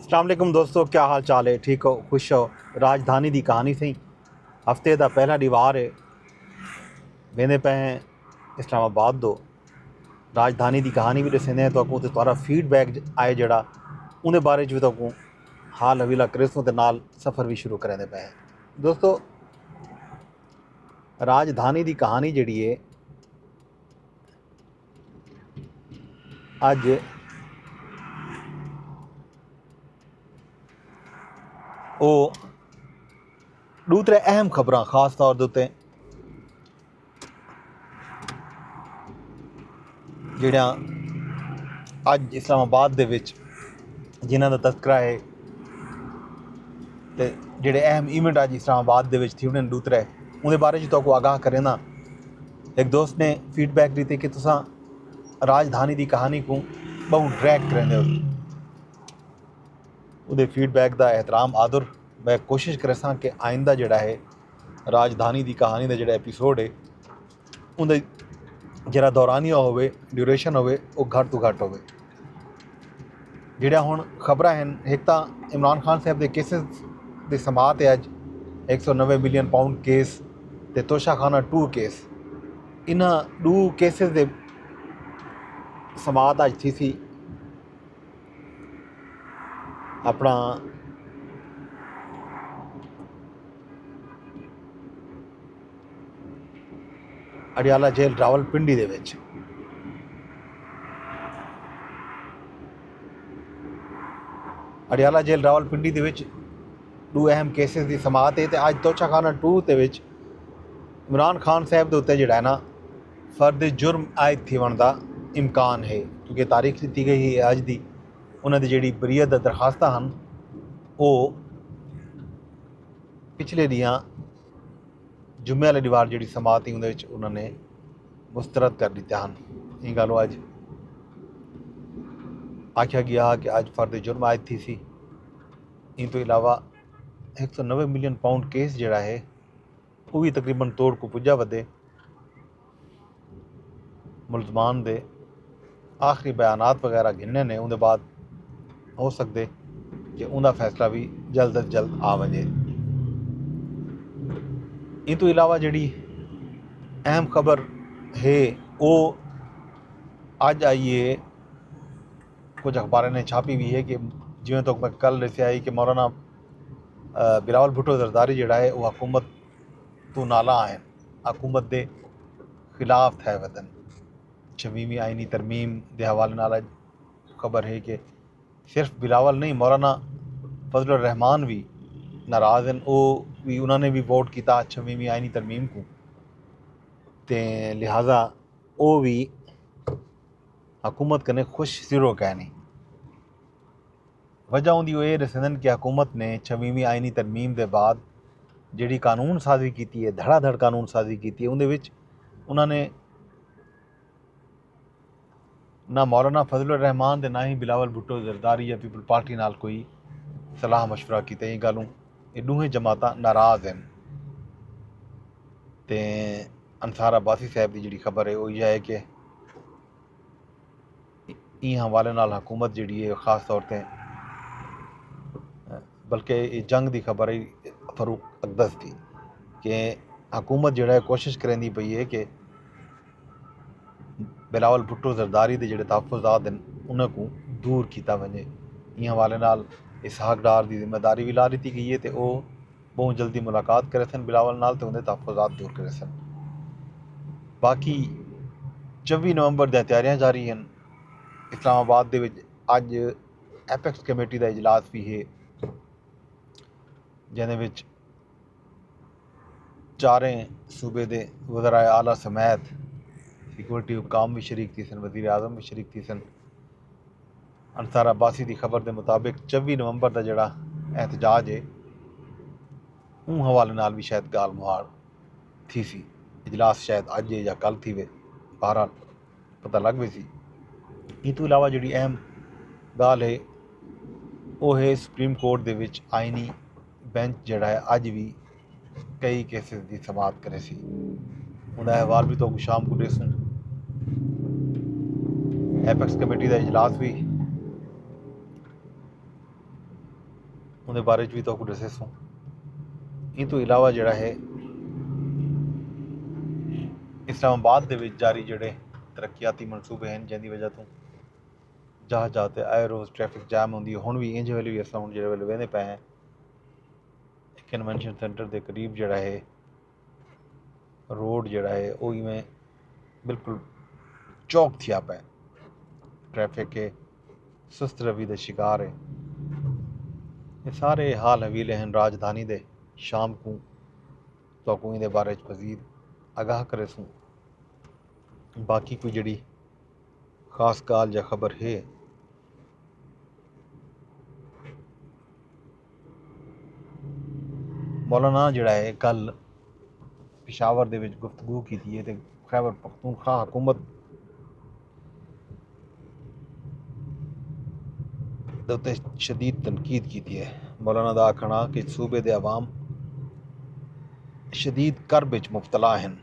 अस्सलाम वालेकुम दोस्तों, क्या हाल चाल है? ठीक हो, खुश हो? राजधानी की कहानी सही हफ्ते का पहला दीवार है वेंदे पे हैं इस्लामाबाद दो राजधानी की कहानी भी दसेंदे तो अगों तुम्हारा फीडबैक आए जड़ा उनके बारे भी तो हाल हवीला करेसों के नाल सफ़र भी शुरू करेंदे पे हैं दोस्तों। राजधानी की कहानी जड़ी है अज वो दूसरे अहम खबर खास तौर के उत्ते ਜਿਹੜੀਆਂ ਅੱਜ इस्लामाबाद ਦੇ ਵਿੱਚ ਜਿਨ੍ਹਾਂ ਦਾ ਤਜ਼ਕਰਾ ਹੈ ਤੇ ਜਿਹੜੇ अहम इवेंट ਅੱਜ इस्लामाबाद ਦੇ ਵਿੱਚ थी उन्हें दूसरे उनके बारे च तो आगाह करें ना। एक दोस्त ने फीडबैक दी थी कि तुसा राजधानी की कहानी को बहुत ड्रैग करेंदे हो। उहदे फीडबैक का एहतराम आदर मैं कोशिश करें कि आइंदा जड़ा है राजधानी की कहानी का जड़ा एपीसोड है उनके जरा दौरानिया होवे ड्यूरेशन होवे वो घट तो घट होवे। ਜਿਹੜੀਆਂ ਹੁਣ ਖਬਰਾਂ ਹਨ ਇੱਕ ਤਾਂ ਇਮਰਾਨ ਖਾਨ ਸਾਹਿਬ ਦੇ ਕੇਸਿਸ ਦੀ ਸਮਾਤ ਹੈ ਅੱਜ 190 ਮਿਲੀਅਨ ਪਾਉਂਡ ਕੇਸ ਤੇ ਤੋਸ਼ਾਖਾਨਾ 2 ਕੇਸ ਇਹਨਾਂ ਦੋ ਕੇਸਿਸ ਦੇ ਸਮਾਤ ਅੱਜ ਥੀ ਸੀ ਆਪਣਾ ਅਡਿਆਲਾ ਜੇਲ੍ਹ ਰਾਵਲਪਿੰਡੀ ਦੇ ਵਿੱਚ। ਅਡਿਆਲਾ ਜੇਲ੍ਹ ਰਾਵਲਪਿੰਡੀ ਦੇ ਵਿੱਚ ਦੋ ਅਹਿਮ ਕੇਸਿਸ ਦੀ ਸਮਾਤ ਹੈ ਤੇ ਅੱਜ ਤੋਸ਼ਾਖਾਨਾ 2 ਦੇ ਵਿੱਚ इमरान खान साहब के उत्ते जड़ा है ना फर्द जुर्म आयद थिवन का इम्कान है क्योंकि तारीख दी गई है अज की उन्होंने जी बरीयत दरखास्त हैं वो पिछले दियाँ जुम्मे वाले दीवार जी समात ही उन्होंने मुस्तरद कर दिता हैं। ये गल अज आख्या गया कि अज फर्द जुर्म आयद थी सी। इन तो इलावा 190 मिलियन पाउंड केस जड़ा है वो भी तकरीबन तोड़ को पुजा वधे मुलजमान दे आखिरी बयानात वगैरह गिनने ने उनके बाद हो सकते कि उनका फैसला भी जल्द अज जल्द आ वजे। इन तो इलावा जी अहम खबर है वो अज आई है कुछ अखबारों ने छापी भी है कि जिमें तो मैं कल दसिया है कि मौलाना बिलावल भुट्टो जरदारी जड़ा है वो हुकूमत तो नाला आए हुकूमत के खिलाफ थे वतन 26वीं आईनी तरमीम के हवाले नाल खबर है कि सिर्फ बिलावल नहीं मौलाना फजल रहमान भी नाराज़ हैं। वो भी उन्होंने भी वोट किया 26वीं आईनी तरमीम को ते लिहाजा वो भी हुकूमत कने खुश सिरो कहनी। वजह उनकी ये दसन कि हुकूमत ने 26वीं आईनी तरमीम के बाद जी कानून साजी की है धड़ाधड़ कानून साजी की है उन्हें उन्होंने ना मौलाना फजल रहमान ते ना ही बिलावल भुट्टो जरदारी या पीपल पार्टी नाल कोई सलाह मशवरा किया। ये गलों ये दोहें जमात नाराज़ हैं। तो अंसार अब्बासी साहब की जी खबर है वो यह है कि इन हवाले नाल हुकूमत जी है खास तौर पर बल्कि ये जंग की खबर है फरूक अकदस की कि हुकूमत जो है कोशिश करेंदी पई है कि बिलावल भुट्टो जरदारी के जोड़े तहफ़ुज़ात हैं उनको दूर किया वजे। इन हवाले नाल इसहाक डार की जिम्मेदारी भी ला दी गई है तो वो बहुत जल्दी मुलाकात करे सन बिलावल नाल तो उन्हें तहफ़ुज़ात दूर करे सन। बाकी 24 नवंबर दी तैयारियां जारी हैं। इस्लामाबाद दे विच अज एपेक्स कमेटी का इजलास भी है जिहदे विच चारें सूबे के वज़राए आला समेत सिक्योरिटी हुकाम भी शरीक थी सन वज़ीर आज़म भी शरीक थी सन। अंसार अब्बासी की खबर के मुताबिक 24 नवंबर का जोड़ा एहतजाज है उन हवाले नाल भी शायद गाल मुहाल थी सी। इजलास शायद अज या कल थी वे बहरहाल पता लग भी सी। इस तो इलावा जी अहम गाल है वो है सुप्रीम कोर्ट के आईनी बेंच जड़ा है अज भी कई केसेस की समात करे सी। उनका अहवाल भी तो शाम को देसूँ। एपेक्स कमेटी का इजलास भी ਉਹਦੇ ਬਾਰੇ 'ਚ ਵੀ ਤੁਹਾਨੂੰ ਦੱਸੇ ਸੋ। ਇਹ ਤੋਂ ਇਲਾਵਾ ਜਿਹੜਾ ਹੈ ਇਸਲਾਮਾਬਾਦ ਦੇ ਵਿੱਚ ਜਾਰੀ ਜਿਹੜੇ ਤਰੱਕੀਆਤੀ ਮਨਸੂਬੇ ਹਨ, ਜਿਹਦੀ ਵਜ੍ਹਾ ਤੋਂ ਜਹਾਜ਼ਾਂ ਤੇ ਆਏ ਰੋਜ਼ ਟ੍ਰੈਫਿਕ ਜਾਮ ਹੁੰਦੀ ਹੈ। ਹੁਣ ਵੀ ਇੰਜ ਵੇਲੇ ਵੀ ਅਸਾਂ ਹੁਣ ਜਿਹੜੇ ਵੇਲੇ ਵਹਿੰਦੇ ਪਏ ਹਾਂ, ਕਨਵੈਨਸ਼ਨ ਸੈਂਟਰ ਦੇ ਕਰੀਬ ਜਿਹੜਾ ਹੈ रोड जड़ा है वो इवें बिल्कुल चौक थिया पे ट्रैफिक के सुस्त रवि के शिकार है। ये सारे हाल हवीले हैं राजधानी दे। शाम को तो इहदे बारे मजीद आगाह करे सूँ। बाकी कोई जड़ी खास गाल या खबर है मौलाना जड़ा है कल पिशावर दे विच गुफ्तगू की है तो खैबर पख्तूनख्वा हुकूमत दे उत्ते शदीद तनकीद की है। मौलाना दा आखना कि सूबे दे अवाम शदीद कर्ब विच मुबतला हैं।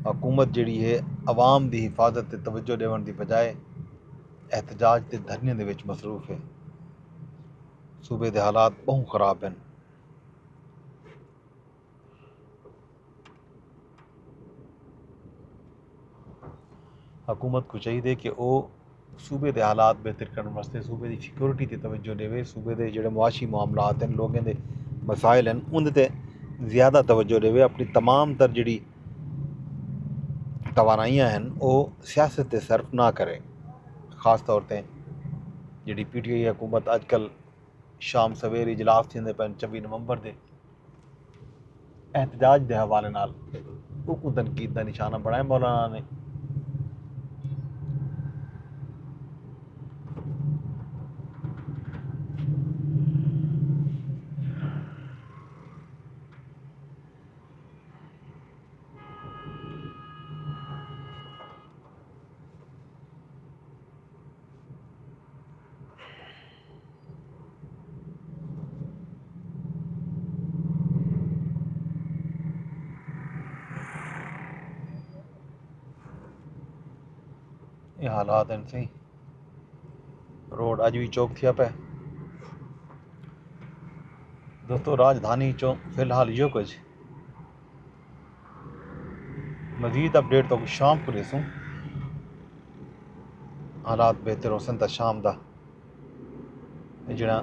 हुकूमत जिहड़ी है अवाम दी हिफाजत ते तवज्जो देवन दी बजाय एहतजाज ते धरने दे विच मसरूफ है। सूबे दे हालात बहुत खराब हैं। हुकूमत को चाहिए कि वह सूबे के हालात बेहतर करने वास्ते सूबे की सिक्योरिटी की तवज्जो देवे। सूबे के जोड़े मुआशी मामलात हैं, लोगों के मसाइल हैं, उनते ज़्यादा तवज्जो देवे। अपनी तमाम तर जी तवानाइयाँ हैं वो सियासत से सर्फ ना करे। खास तौर पर जी PTI हुकूमत अजकल शाम सवेर इजलास थी पे 24 नवंबर के एहतजाज के हवाले नाल उनको तनकीद का निशाना बनाया मौलाना ने। ये हालात हैं सही। रोड अज भी चौक थिया पे दोस्तों। राजधानी चो फिलहाल यो कुछ मजीद अपडेट तो शाम को देसूँ। हालात बेहतर हो सन तो शाम का जड़ा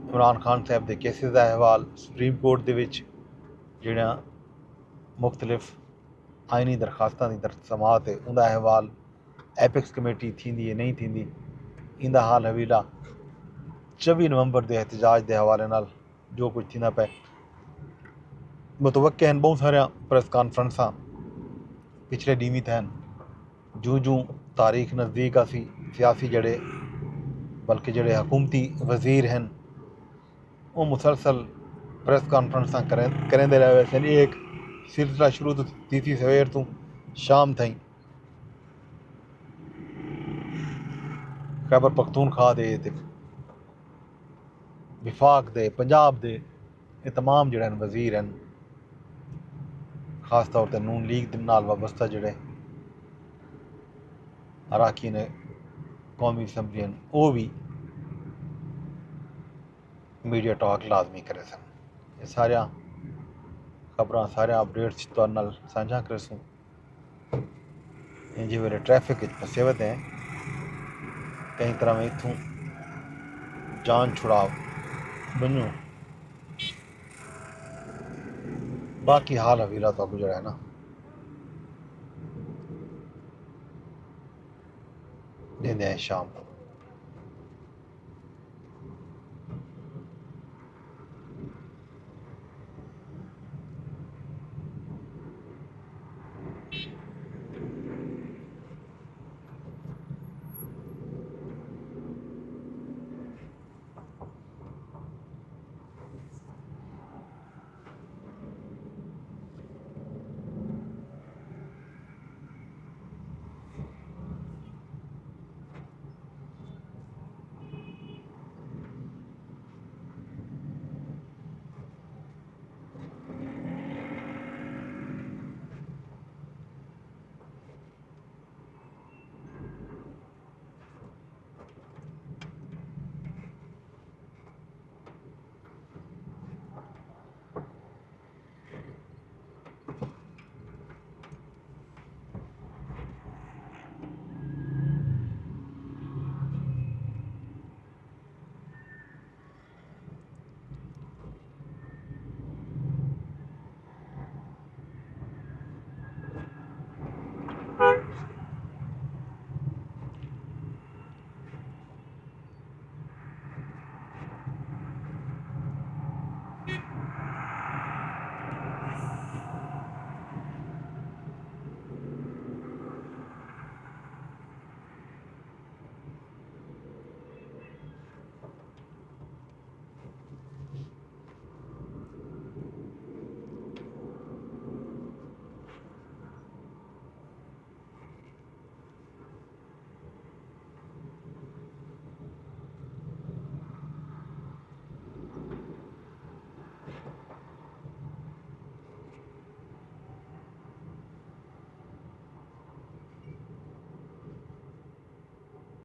इमरान खान साहब के केसिस का अहवाल सुप्रीम कोर्ट के जड़ा मुख्तलिफ आइनी दरखास्तों की समात है उनका अहवाल एपिक्स कमेटी थी है नहीं थी। इंदा हाल हवीला 24 नवंबर के एहतजाज के हवाले नाल जो कुछ थी पे मुतवक्के हैं। बहुत सारे प्रेस कॉन्फ्रेंसा पिछले नीमित हैं। जूं जूं तारीख नज़दीक आसी सियासी जड़े बल्कि जड़े हुकूमती वजीर हैं वो मुसलसल प्रेस कॉन्फ्रेंसा करेंदे रहे। वैसे नहीं एक सिलसिला शुरू तो थी सवेर तो शाम ताईं। खैबर पख्तूनख्वा दे विफाक दे पंजाब दे ये तमाम जड़े वजीर हैं खास तौर पर नून लीग नाल वाबस्ता जड़े अराकीन कौमी असैंबली हैं वो भी मीडिया टॉक लाजमी करे सन। ये सारिया खबर सारे अपडेट्स तुहाडे नाल सांझा करे सूँ। इंजे वेले ट्रैफिक फसे हुए हैं कई तरह में इतों जान छुड़ाव बनू। बाकी हाल हवीला तो जड़ा है ना देंदे हैं शाम को।